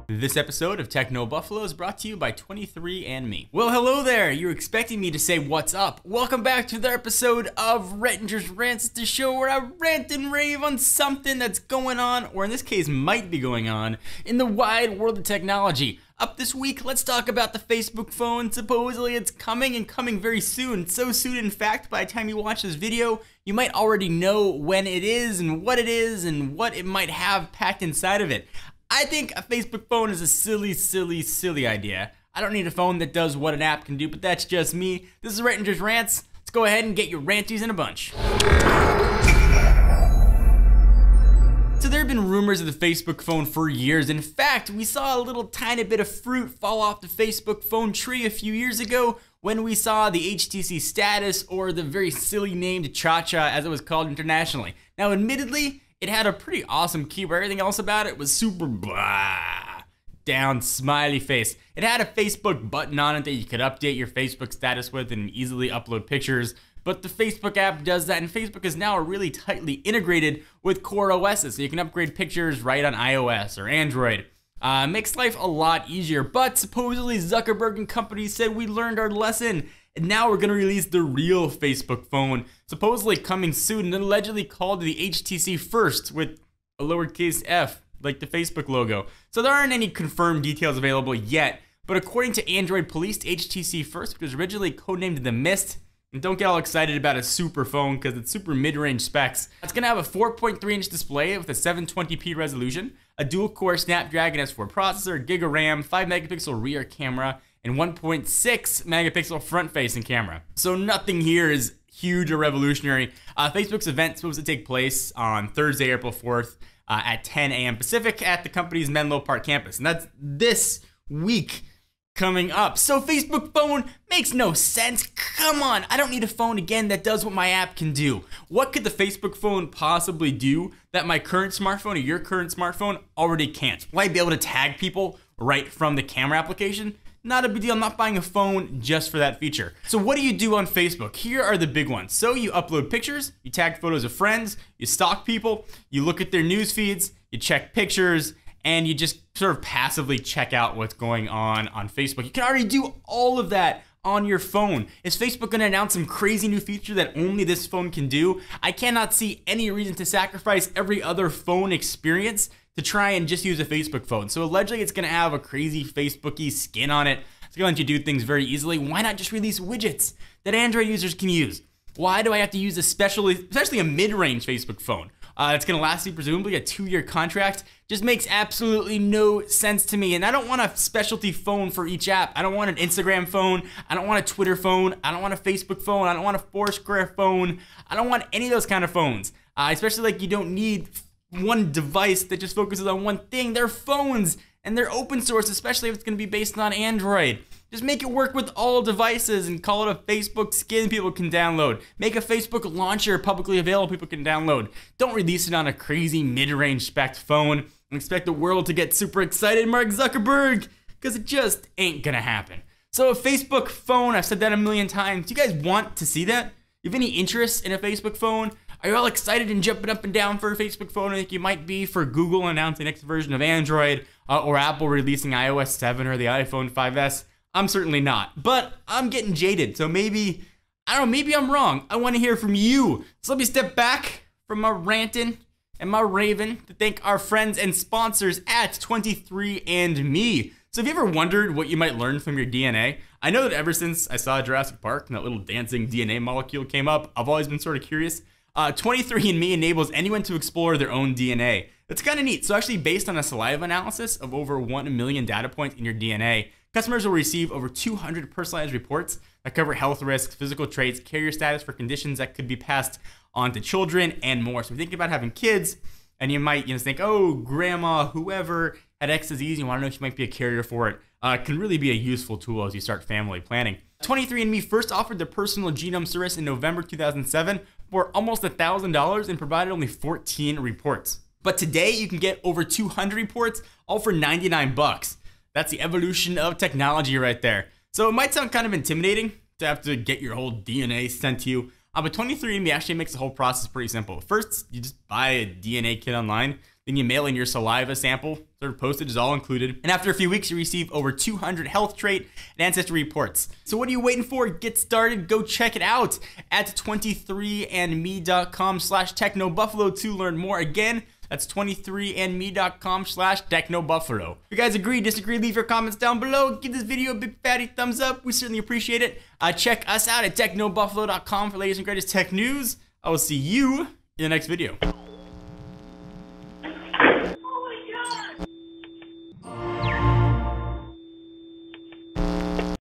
This episode of Techno Buffalo is brought to you by 23andMe. Well, hello there. You're expecting me to say what's up. Welcome back to the episode of Rettinger's Rants, the show where I rant and rave on something that's going on, or in this case might be going on, in the wide world of technology. Up this week, let's talk about the Facebook phone. Supposedly it's coming and coming very soon. So soon, in fact, by the time you watch this video, you might already know when it is and what it might have packed inside of it. I think a Facebook phone is a silly idea. I don't need a phone that does what an app can do, but that's just me. This is Rettinger's Rants. Let's go ahead and get your ranties in a bunch. So there have been rumors of the Facebook phone for years. In fact, we saw a little tiny bit of fruit fall off the Facebook phone tree a few years ago when we saw the HTC Status, or the very silly named Cha-Cha as it was called internationally. Now admittedly, it had a pretty awesome keyboard. Everything else about it was super blah, down smiley face. It had a Facebook button on it that you could update your Facebook status with and easily upload pictures. But the Facebook app does that, and Facebook is now really tightly integrated with core OSs, so you can upgrade pictures right on iOS or Android. Makes life a lot easier, but supposedly Zuckerberg and company said we learned our lesson, and now we're gonna release the real Facebook phone, supposedly coming soon, and allegedly called the HTC First with a lowercase f, like the Facebook logo. So there aren't any confirmed details available yet, but according to Android Police, HTC First, which was originally codenamed the Mist, and don't get all excited about a super phone because it's super mid-range specs. It's gonna have a 4.3-inch display with a 720p resolution, a dual-core Snapdragon S4 processor, Gig of RAM, 5-megapixel rear camera, and 1.6 megapixel front-facing camera. So nothing here is huge or revolutionary. Facebook's event is supposed to take place on Thursday, April 4th at 10 a.m. Pacific at the company's Menlo Park campus, and that's this week coming up. So Facebook phone makes no sense. Come on, I don't need a phone again that does what my app can do. What could the Facebook phone possibly do that my current smartphone or your current smartphone already can't? Will I be able to tag people right from the camera application? Not a big deal. I'm not buying a phone just for that feature. So what do you do on Facebook? Here are the big ones. So you upload pictures, you tag photos of friends, you stalk people, you look at their news feeds, you check pictures, and you just sort of passively check out what's going on Facebook. You can already do all of that on your phone. Is Facebook going to announce some crazy new feature that only this phone can do? I cannot see any reason to sacrifice every other phone experience to try and just use a Facebook phone. So allegedly it's going to have a crazy Facebooky skin on it. It's going to let you do things very easily. Why not just release widgets that Android users can use? Why do I have to use especially a mid-range Facebook phone? It's going to last you presumably a 2-year contract. Just makes absolutely no sense to me. And I don't want a specialty phone for each app. I don't want an Instagram phone. I don't want a Twitter phone. I don't want a Facebook phone. I don't want a Foursquare phone. I don't want any of those kind of phones. Especially like you don't need one device that just focuses on one thing. They're phones and they're open source, especially if it's going to be based on Android. Just make it work with all devices and call it a Facebook skin people can download. Make a Facebook launcher publicly available people can download. Don't release it on a crazy mid-range spec phone and expect the world to get super excited, Mark Zuckerberg, because it just ain't gonna happen. So a Facebook phone, I've said that a million times. Do you guys want to see that? You have any interest in a Facebook phone? Are you all excited and jumping up and down for a Facebook phone like you might be for Google announcing the next version of Android or Apple releasing iOS 7 or the iPhone 5S? I'm certainly not, but I'm getting jaded, so maybe, I don't know, maybe I'm wrong. I want to hear from you. So let me step back from my ranting and my raving to thank our friends and sponsors at 23andMe. So have you ever wondered what you might learn from your DNA? I know that ever since I saw Jurassic Park and that little dancing DNA molecule came up, I've always been sort of curious. 23andMe enables anyone to explore their own DNA. It's kind of neat. So actually, based on a saliva analysis of over 1 million data points in your DNA, customers will receive over 200 personalized reports that cover health risks, physical traits, carrier status for conditions that could be passed on to children, and more. So if you think about having kids, and you might think, oh, grandma, whoever had X disease, you want to know if you might be a carrier for it, can really be a useful tool as you start family planning. 23andMe first offered the personal genome service in November 2007 for almost $1,000 and provided only 14 reports. But today you can get over 200 reports, all for 99 bucks. That's the evolution of technology right there. So it might sound kind of intimidating to have to get your whole DNA sent to you. But 23andMe actually makes the whole process pretty simple. First, you just buy a DNA kit online, then you mail in your saliva sample. Sort of postage is all included. And after a few weeks, you receive over 200 health trait and ancestry reports. So what are you waiting for? Get started. Go check it out at 23andme.com/technobuffalo to learn more. Again, that's 23andme.com/technobuffalo. If you guys agree, disagree, leave your comments down below. Give this video a big fatty thumbs up. We certainly appreciate it. Check us out at technobuffalo.com for latest and greatest tech news. I will see you in the next video.